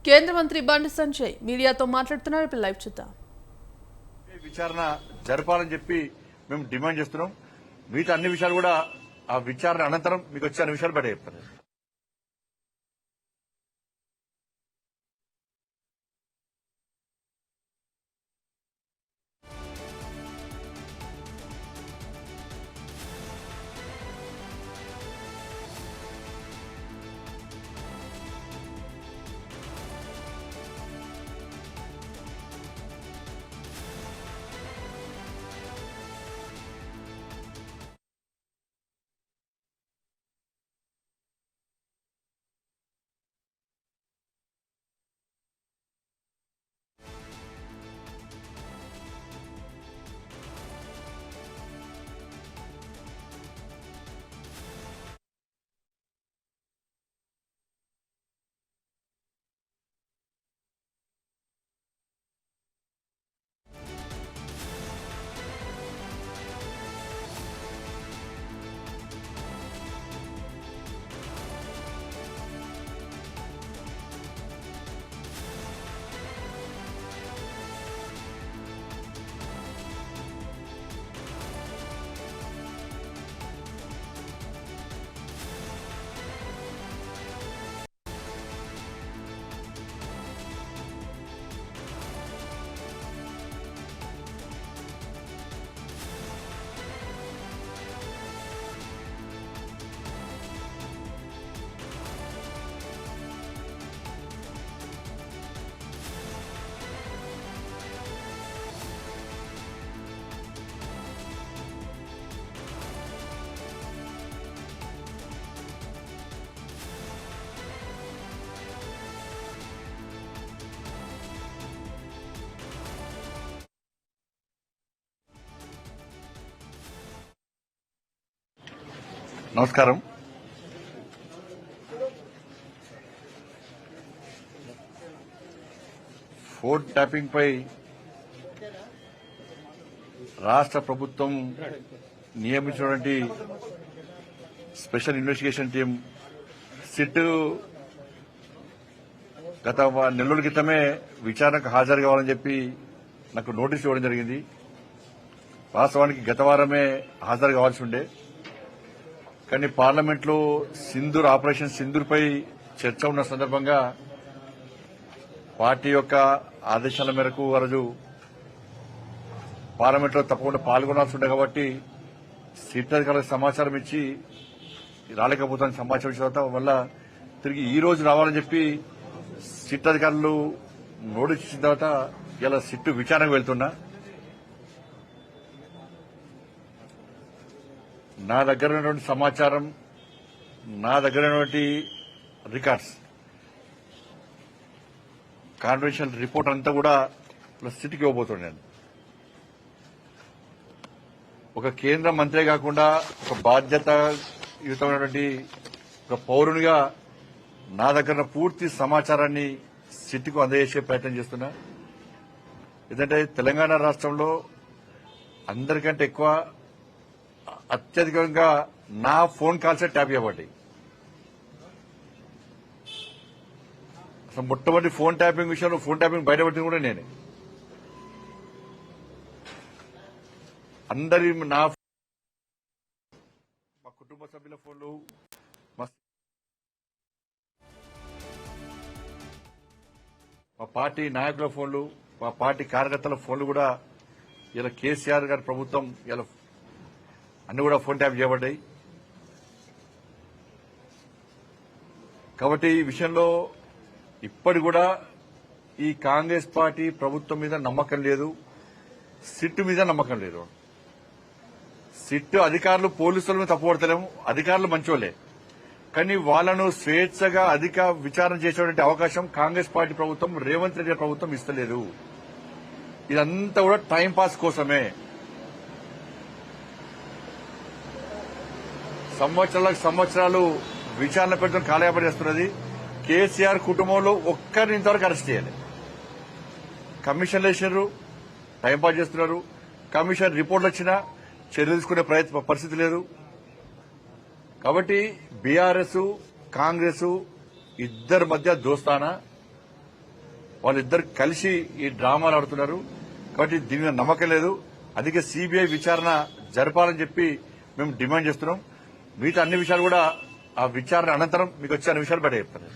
కేంద్ర మంత్రి బండి సంజయ్ మీడియాతో మాట్లాడుతున్నారు. ఇప్పుడు లైవ్ చూద్దాం. విచారణ జరపాలని చెప్పి మేము డిమాండ్ చేస్తున్నాం. మిగతా అన్ని విషయాలు కూడా ఆ విచారణ అనంతరం మీకు వచ్చే అన్ని విషయాలు బయట చెప్తాను. నమస్కారం. ఫోన్ ట్యాపింగ్ పై రాష్ట్ర ప్రభుత్వం నియమించినటువంటి స్పెషల్ ఇన్వెస్టిగేషన్ టీం సిట్ గత నెల రోజుల క్రితమే విచారణకు హాజరు కావాలని చెప్పి నాకు నోటీసు ఇవ్వడం జరిగింది. వాస్తవానికి గత వారమే హాజరు కావాల్సి ఉండే, కానీ పార్లమెంట్లో సింధూర్ ఆపరేషన్ సింధూర్ పై చర్చ ఉన్న సందర్భంగా పార్టీ యొక్క ఆదేశాల మేరకు ఆ రోజు పార్లమెంట్లో తప్పకుండా పాల్గొనాల్సి ఉండే కాబట్టి సిట్ అధికారులకు సమాచారం ఇచ్చి రాలేకపోతాను సమాచారం ఇచ్చిన తర్వాత వల్ల తిరిగి ఈ రోజు రావాలని చెప్పి సిట్ అధికారులు నోటీస్ ఇచ్చిన తర్వాత ఇలా సిట్ విచారణకు వెళ్తున్నా. నా దగ్గర ఉన్నటువంటి సమాచారం, నా దగ్గర ఉన్నటువంటి రికార్డ్స్, కాన్ఫిడెన్షియల్ రిపోర్ట్ అంతా కూడా సిట్కి ఇవ్వబోతున్నాను. ఒక కేంద్ర మంత్రే కాకుండా ఒక బాధ్యతాయుతమైనటువంటి ఒక పౌరునిగా నా దగ్గర పూర్తి సమాచారాన్ని సిట్కు అందజేసే ప్రయత్నం చేస్తున్నా. ఎందుకంటే తెలంగాణ రాష్ట్రంలో అందరికంటే ఎక్కువ అత్యధికంగా నా ఫోన్ కాల్సే ట్యాప్ చేయబడ్డాయి. అసలు మొట్టమొదటి ఫోన్ ట్యాపింగ్ విషయంలో ఫోన్ ట్యాపింగ్ బయటపడింది కూడా నేనే. అందరి మా కుటుంబ సభ్యుల ఫోన్లు, మా పార్టీ నాయకుల ఫోన్లు, మా పార్టీ కార్యకర్తల ఫోన్లు కూడా ఇలా కేసీఆర్ గారి ప్రభుత్వం ఇలా అన్ని కూడా ఫోన్ ట్యాప్ చేయబడ్డాయి. కాబట్టి ఈ విషయంలో ఇప్పటి కూడా ఈ కాంగ్రెస్ పార్టీ ప్రభుత్వం మీద నమ్మకం లేదు, సిట్ మీద నమ్మకం లేదు. సిట్ అధికారులు పోలీసులను తప్పుపడతలేము, అధికారులు మంచోళ్లే, కానీ వాళ్లను స్వేచ్ఛగా అధిక విచారణ చేసేటువంటి అవకాశం కాంగ్రెస్ పార్టీ ప్రభుత్వం, రేవంత్ రెడ్డి ప్రభుత్వం ఇస్తలేదు. ఇదంతా కూడా టైంపాస్ కోసమే. సంవత్సరాలు విచారణ పెడుతున్న కాలయాపన చేస్తున్నది. కేసీఆర్ కుటుంబంలో ఒక్కరిని ఇంతవరకు అరెస్ట్ చేయాలి. కమిషన్లు వేసినారు, టైంపాస్ చేస్తున్నారు. కమిషన్ రిపోర్ట్లు వచ్చినా చర్యలు తీసుకునే పరిస్థితి లేదు. కాబట్టి బీఆర్ఎస్ కాంగ్రెస్ ఇద్దరి మధ్య దోస్తానా, వాళ్ళిద్దరు కలిసి ఈ డ్రామాలు ఆడుతున్నారు. కాబట్టి దీని మీద నమ్మకం లేదు. అందుకే సిబిఐ విచారణ జరపాలని చెప్పి మేము డిమాండ్ చేస్తున్నాం. మిగతా అన్ని విషయాలు కూడా ఆ విచారణ అనంతరం మీకు వచ్చే అన్ని విషయాలు బయట చెప్తాను.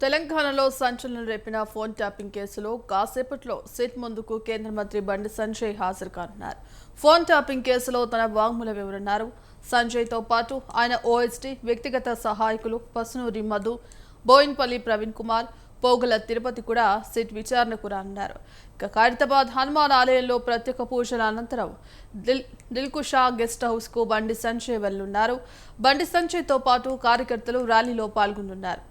తెలంగాణలో సంచలనం రేపిన ఫోన్ ట్యాపింగ్ కేసులో కాసేపట్లో సిట్ ముందుకు కేంద్ర మంత్రి బండి సంజయ్ హాజరు కానున్నారు. ఫోన్ ట్యాపింగ్ కేసులో తన వాంగ్మూలం వివరన్నారు. సంజయ్తో పాటు ఆయన ఓఎస్టీ వ్యక్తిగత సహాయకులు పసునూరి మధు, బోయిన్పల్లి ప్రవీణ్ కుమార్, పోగుల తిరుపతి కూడా సిట్ విచారణకు రానున్నారు. ఇక ఖైరతాబాద్ హనుమాన్ ఆలయంలో ప్రత్యేక పూజల అనంతరం దిల్కుషా గెస్ట్ హౌస్ కు బండి సంజయ్ వెళ్లనున్నారు. బండి సంజయ్తో పాటు కార్యకర్తలు ర్యాలీలో పాల్గొనున్నారు.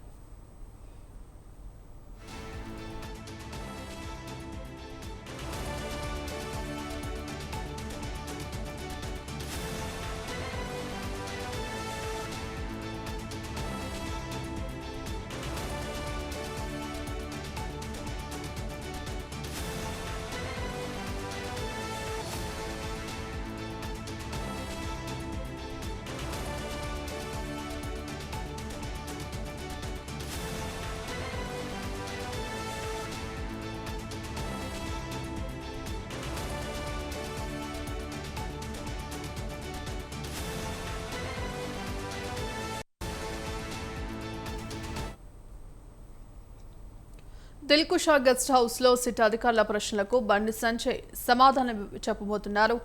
దిల్కుషా గెస్ట్ హౌస్ లో సిట్ అధికారుల ప్రశ్నలకు బండి సంజయ్ సమాధానం చెప్పబోతున్నారు.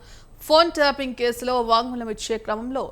ఫోన్ ట్యాపింగ్ కేసులో వాంగ్మూలం ఇచ్చే క్రమంలో